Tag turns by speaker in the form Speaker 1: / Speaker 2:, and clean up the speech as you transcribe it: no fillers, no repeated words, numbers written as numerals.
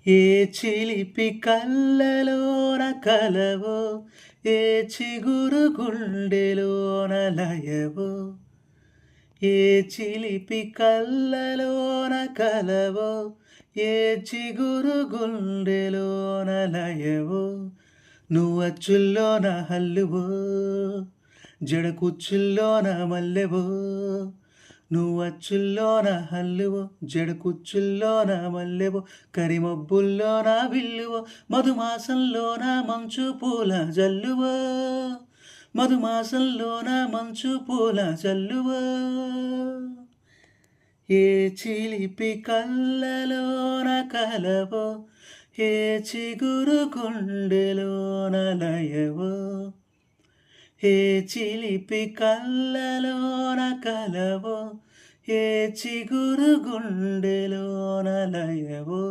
Speaker 1: ఏ చిలిపి కళ్ళలోన కలవో, ఏ చిగురు గుండెలోన లయవో. ఏ చిలిపి కళ్ళలోన కలవో, ఏ చిగురు గుండెలోన లయవో. నువ్వచ్చుల్లోన హల్లువో, జడ కుచ్చుల్లోన మల్లెవో. నువ్వచ్చుల్లోన హల్లువో, జడ కుచ్చుల్లోన మల్లెవో. కరిమబ్బుల్లోన విల్లువో, మధుమాసంలోన మంచు పూల జల్లువో. మధుమాసంలోన మంచు పూల జల్లువో. ఏ చిలిపి కళ్ళలోన కలవో, ఏ చిగురు గుండెలోన లయవో. ఏ చిలిపి కళ్ళలోన కలవో, ఏ చిగురు గుండెలోన లయవో.